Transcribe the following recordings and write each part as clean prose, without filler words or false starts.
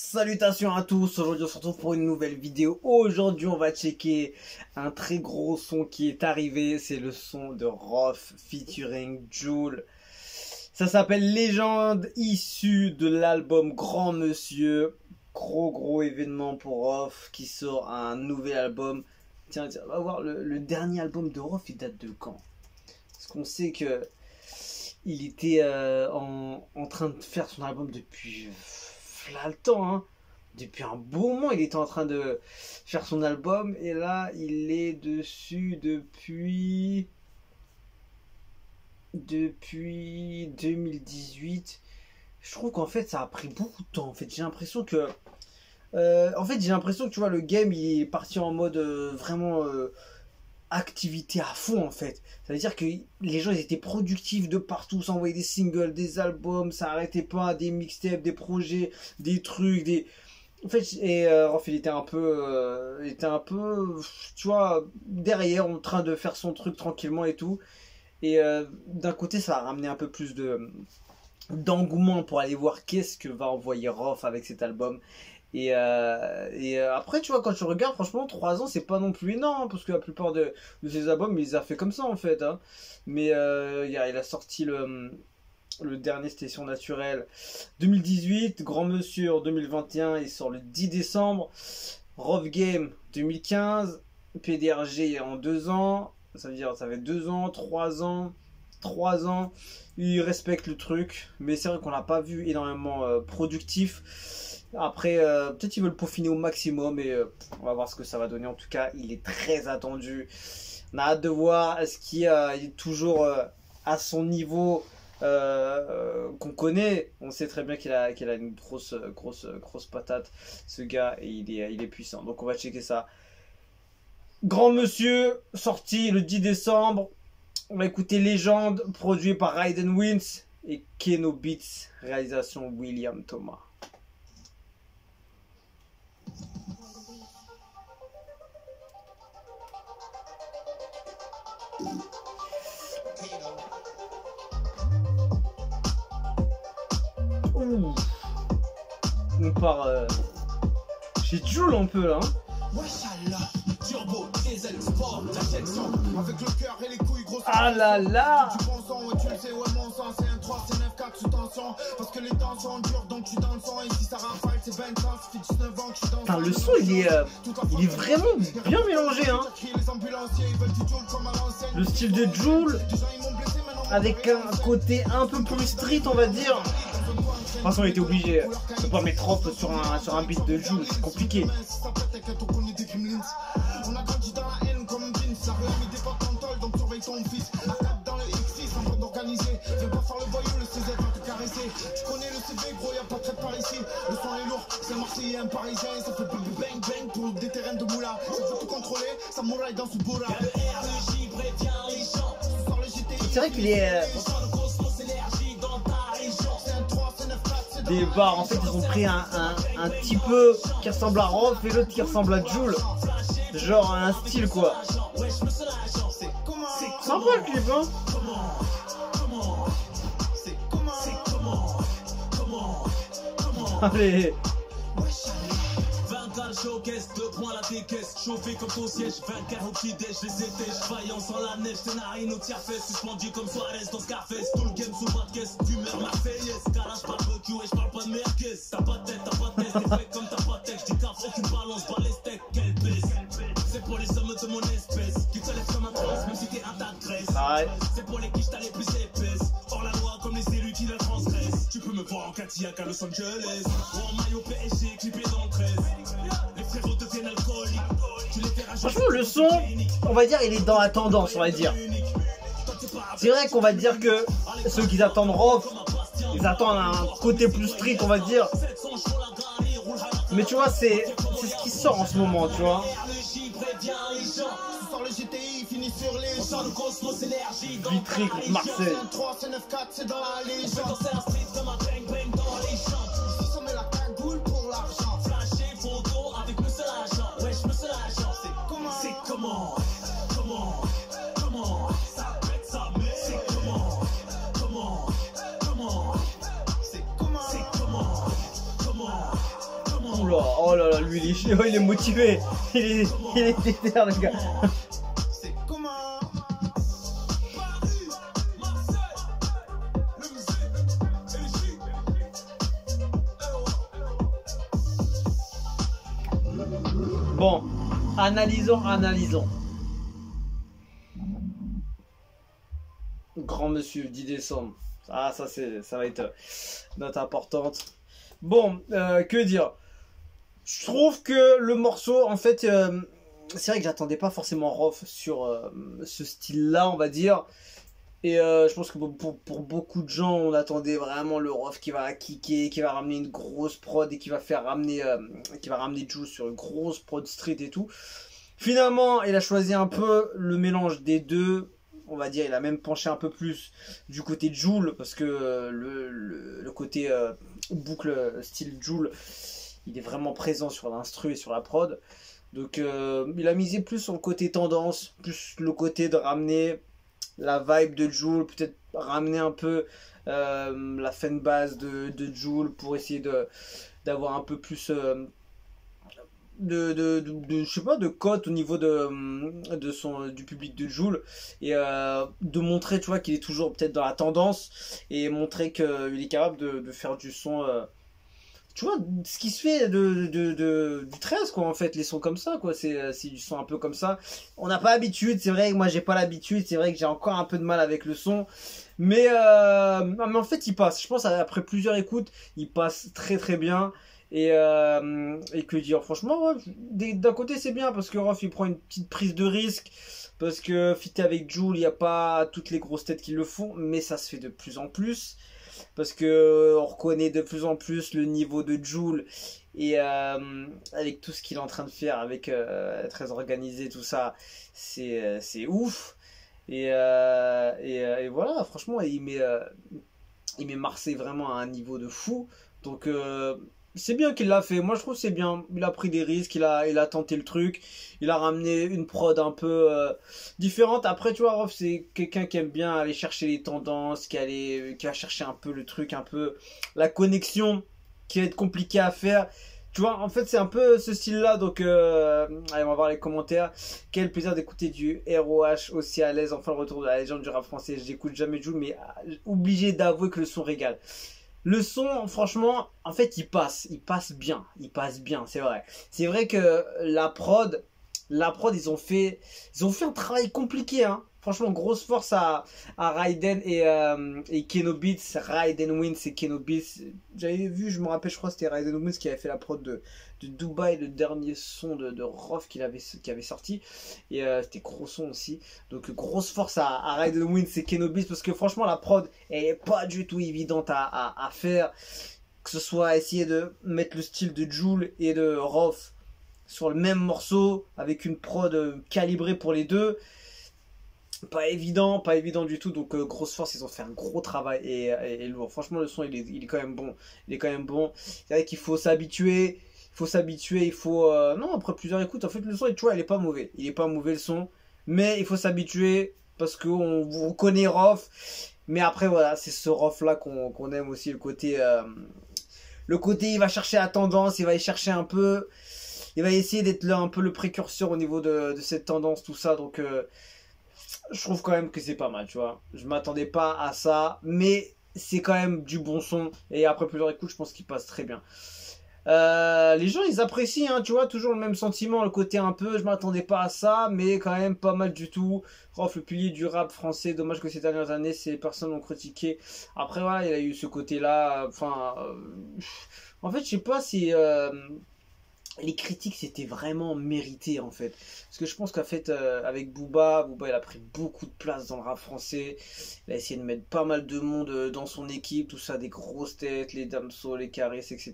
Salutations à tous, aujourd'hui on se retrouve pour une nouvelle vidéo. Aujourd'hui on va checker un très gros son qui est arrivé, c'est le son de Rof featuring Jul. Ça s'appelle Légende, issu de l'album Grand Monsieur. Gros événement pour Rof qui sort un nouvel album. Tiens, on va voir le dernier album de Rof, il date de quand? Parce qu'on sait que il était en train de faire son album depuis là le temps, hein. Depuis un bon moment il était en train de faire son album et là il est dessus depuis 2018. Je trouve qu'en fait ça a pris beaucoup de temps. En fait j'ai l'impression que tu vois, le game il est parti en mode vraiment activité à fond en fait. Ça veut dire que les gens ils étaient productifs de partout, s'envoyaient des singles, des albums, ça arrêtait pas, des mixtapes, des projets, des trucs, des... En fait, et Rof il était un peu, tu vois, derrière en train de faire son truc tranquillement et tout. Et d'un côté ça a ramené un peu plus d'engouement pour aller voir qu'est-ce que va envoyer Rof avec cet album. Et après tu vois, quand tu regardes, franchement 3 ans c'est pas non plus énorme, parce que la plupart de ses albums il les a fait comme ça en fait, hein. Mais il a sorti le dernier, c'était Surnaturel 2018, Grand Monsieur en 2021, il sort le 10 décembre, Rof Game 2015, PDRG en 2 ans, ça veut dire ça fait 2 ans, 3 ans, il respecte le truc, mais c'est vrai qu'on l'a pas vu énormément productif. Après, peut-être ils veulent peaufiner au maximum, mais on va voir ce que ça va donner. En tout cas, il est très attendu. On a hâte de voir est-ce qu'il est toujours à son niveau qu'on connaît. On sait très bien qu'il a une grosse patate, ce gars, et il est puissant. Donc on va checker ça. Grand Monsieur, sorti le 10 décembre. On va écouter Légende, produit par Raiden Wins et Keno Beats, réalisation William Thomas. Ouh. On part chez Jul un peu là, hein. Ah là là. Putain, le son il est vraiment bien mélangé, hein. Le style de Jul avec un côté un peu plus street, on va dire. De toute façon, il était obligé de pas mettre Rof sur un beat de Jul, c'est compliqué. C'est vrai qu'il est... des barres, en fait ils ont pris un petit peu qui ressemble à Rof et l'autre qui ressemble à Jul. Genre un style quoi. C'est sympa le clip, hein. Allez. Showcase, 2 points la décaisse, chauffé comme ton siège, 24 au petit-déj, les étages, vaillant sans la neige, tes narines au tiers-fesse, suspendu comme Suarez dans Scarface, tout le game sous pas de caisse, d'humeur marseillaise, garage barbecue et j'parle pas de merguez, t'as pas de tête, t'es fait comme t'as pas de tête, j'dis qu'à tu balances pas les steaks, quelle baisse, c'est pour les hommes de mon espèce, qui te lèvent comme un prince, même si t'es un tas de graisse, c'est pour les quiches t'as les plus épaisses, hors la loi comme les élus qui la transgressent, tu peux me voir en Cadillac à Los Angeles, ou en maillot PSG, clippé dans le 13. Franchement le son, on va dire il est dans la tendance, on va dire. C'est vrai qu'on va dire que ceux qui attendent Rof, ils attendent un côté plus strict, on va dire. Mais tu vois, c'est ce qui sort en ce moment, tu vois. Vitry contre Marseille. Oula, oh là là, lui il est motivé. Il est déter, le gars. Bon, analysons. Grand monsieur, 10 décembre. Ah, ça va être note importante. Bon, que dire? Je trouve que le morceau, en fait, c'est vrai que j'attendais pas forcément Rof sur ce style-là, on va dire. Et je pense que pour beaucoup de gens, on attendait vraiment le Rof qui va kicker, qui va ramener une grosse prod et qui va ramener Jules sur une grosse prod street et tout. Finalement, il a choisi un peu le mélange des deux. On va dire, il a même penché un peu plus du côté de Jul, parce que le côté boucle style Jul, il est vraiment présent sur l'instru et sur la prod. Donc il a misé plus sur le côté tendance, plus le côté de ramener la vibe de Jul, peut-être ramener un peu la fan base de Jul pour essayer d'avoir un peu plus je sais pas, de cote au niveau du public de Jul, et de montrer, tu vois, qu'il est toujours peut-être dans la tendance, et montrer qu'il est capable de faire du son, tu vois, ce qui se fait du 13, quoi, en fait, les sons comme ça, quoi, c'est du son un peu comme ça. On n'a pas l'habitude, c'est vrai que moi j'ai pas l'habitude, c'est vrai que j'ai encore un peu de mal avec le son, mais en fait il passe, je pense après plusieurs écoutes, il passe très très bien. Et que dire, franchement, ouais, d'un côté c'est bien parce que Rof il prend une petite prise de risque, parce que fitter avec Jul, il n'y a pas toutes les grosses têtes qui le font, mais ça se fait de plus en plus, parce que on reconnaît de plus en plus le niveau de Jul, et avec tout ce qu'il est en train de faire, avec très organisé, tout ça, c'est ouf. Et voilà, franchement, il met Marseille vraiment à un niveau de fou. Donc c'est bien qu'il l'a fait. Moi je trouve que c'est bien. Il a pris des risques, il a tenté le truc. Il a ramené une prod un peu différente. Après tu vois, Rof c'est quelqu'un qui aime bien aller chercher les tendances, qui va chercher un peu le truc, un peu la connexion qui va être compliquée à faire. Tu vois, en fait c'est un peu ce style-là. Donc allez, on va voir les commentaires. Quel plaisir d'écouter du ROH aussi à l'aise. Enfin le retour de la légende du rap français. Je n'écoute jamais Jul, mais obligé d'avouer que le son régale. Le son, franchement, en fait, il passe bien, c'est vrai. C'est vrai que la prod, ils ont fait un travail compliqué, hein. Franchement, grosse force à Raiden et Keno Beats. Raiden Wins et Keno Beats. J'avais vu, je me rappelle, je crois que c'était Raiden Wins qui avait fait la prod de Dubaï, le dernier son de Rof qui avait sorti. Et c'était gros son aussi. Donc, grosse force à Raiden Wins et Keno Beats, parce que franchement, la prod, elle est pas du tout évidente à faire. Que ce soit essayer de mettre le style de Jul et de Rof sur le même morceau, avec une prod calibrée pour les deux. Pas évident du tout. Donc grosse force, ils ont fait un gros travail, et lourd. Franchement le son il est quand même bon. C'est vrai qu'il faut s'habituer. Non, après plusieurs écoutes, en fait le son, tu vois, il est pas mauvais. Le son, mais il faut s'habituer, parce qu'on vous connaît Rof. Mais après voilà, c'est ce Rof là qu'on aime aussi, le côté il va chercher la tendance, il va y chercher un peu, il va essayer d'être là un peu le précurseur au niveau de cette tendance, tout ça. Donc je trouve quand même que c'est pas mal, tu vois. Je m'attendais pas à ça, mais c'est quand même du bon son. Et après plusieurs écoutes, je pense qu'il passe très bien. Les gens, ils apprécient, hein, tu vois, toujours le même sentiment, le côté un peu, je m'attendais pas à ça, mais quand même pas mal du tout. Rof, le pilier du rap français, dommage que ces dernières années, ces personnes l'ont critiqué. Après, voilà, il a eu ce côté-là, enfin... en fait, je sais pas si... les critiques c'était vraiment mérité, en fait, parce que je pense qu'en fait avec Booba il a pris beaucoup de place dans le rap français. Il a essayé de mettre pas mal de monde dans son équipe, tout ça, des grosses têtes, les Damso, les Caris, etc.,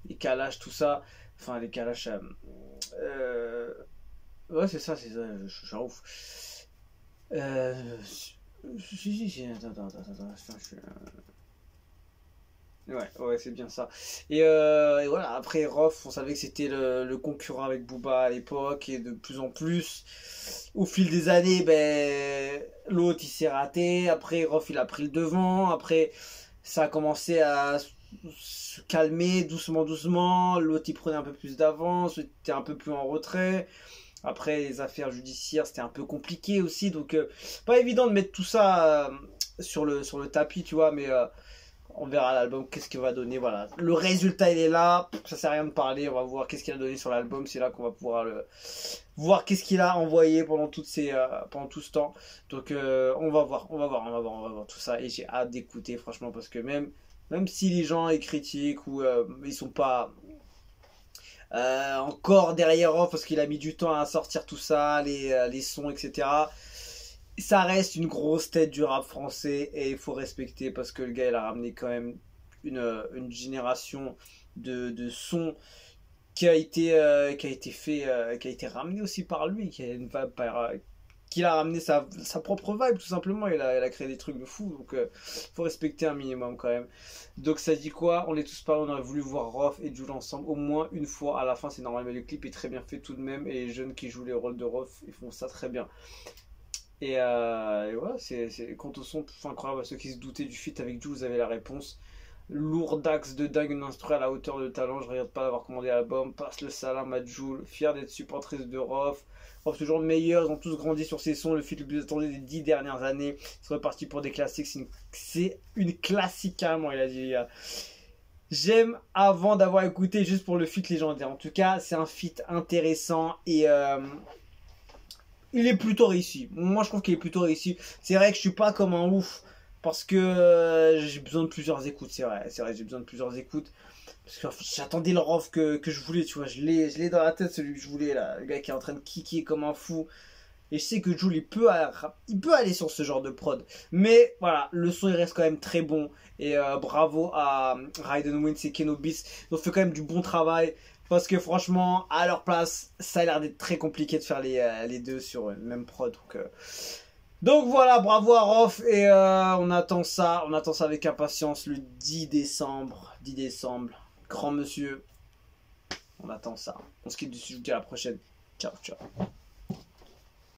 les Kalash, tout ça, enfin les Kalash, ouais, c'est ça, je suis ouf. Attends, je suis... Ouais, c'est bien ça. Et voilà, après Rof, on savait que c'était le concurrent avec Booba à l'époque, et de plus en plus, au fil des années, ben, l'autre il s'est raté. Après Rof il a pris le devant. Après ça a commencé à se calmer doucement, doucement. L'autre, il prenait un peu plus d'avance, il était un peu plus en retrait. Après, les affaires judiciaires, c'était un peu compliqué aussi. Donc, pas évident de mettre tout ça sur le tapis, tu vois. Mais on verra l'album, qu'est-ce qu'il va donner. Voilà. Le résultat, il est là. Ça sert à rien de parler. On va voir qu'est-ce qu'il a donné sur l'album. C'est là qu'on va pouvoir voir qu'est-ce qu'il a envoyé pendant tout ce temps. Donc, on va voir tout ça. Et j'ai hâte d'écouter, franchement, parce que même si les gens ils critiquent ou ils sont pas encore derrière off parce qu'il a mis du temps à sortir tout ça, les sons, etc. Ça reste une grosse tête du rap français et il faut respecter parce que le gars il a ramené quand même une génération de sons qui a été fait, qui a été ramené aussi par lui, qui a une vibe qu'il a ramené sa propre vibe tout simplement. Il a créé des trucs de fou, donc faut respecter un minimum quand même. Donc ça dit quoi? On est tous pareils, on aurait voulu voir Rof et Jul ensemble au moins une fois. À la fin c'est normal, mais le clip est très bien fait tout de même et les jeunes qui jouent les rôles de Rof ils font ça très bien. Et voilà, quant au son, incroyable. À ceux qui se doutaient du feat avec Jul, vous avez la réponse. Lourd d'axe de dingue, une instru à la hauteur de talent. Je regrette pas d'avoir commandé l'album. Passe le salam à Jul, fier d'être supportrice de Rof. Rof toujours le meilleur, ils ont tous grandi sur ces sons. Le feat le plus attendu des 10 dernières années. C'est reparti pour des classiques. C'est une classique carrément, il a dit. J'aime avant d'avoir écouté juste pour le feat légendaire. En tout cas, c'est un feat intéressant et il est plutôt réussi. Moi, je trouve qu'il est plutôt réussi. C'est vrai que je suis pas comme un ouf parce que j'ai besoin de plusieurs écoutes. C'est vrai, j'ai besoin de plusieurs écoutes. Parce que j'attendais le Rof que je voulais, tu vois. Je l'ai dans la tête, celui que je voulais, là. Le gars qui est en train de kicker comme un fou. Et je sais que Jul, il peut aller sur ce genre de prod. Mais voilà, le son, il reste quand même très bon. Et bravo à Raiden Wins et Keno Beats. Ils ont fait quand même du bon travail. Parce que franchement, à leur place, ça a l'air d'être très compliqué de faire les deux sur une même prod. Donc voilà, bravo à Rof. Et on attend ça avec impatience le 10 décembre. 10 décembre. Grand monsieur. On attend ça. On se quitte dessus, je vous dis à la prochaine. Ciao, ciao.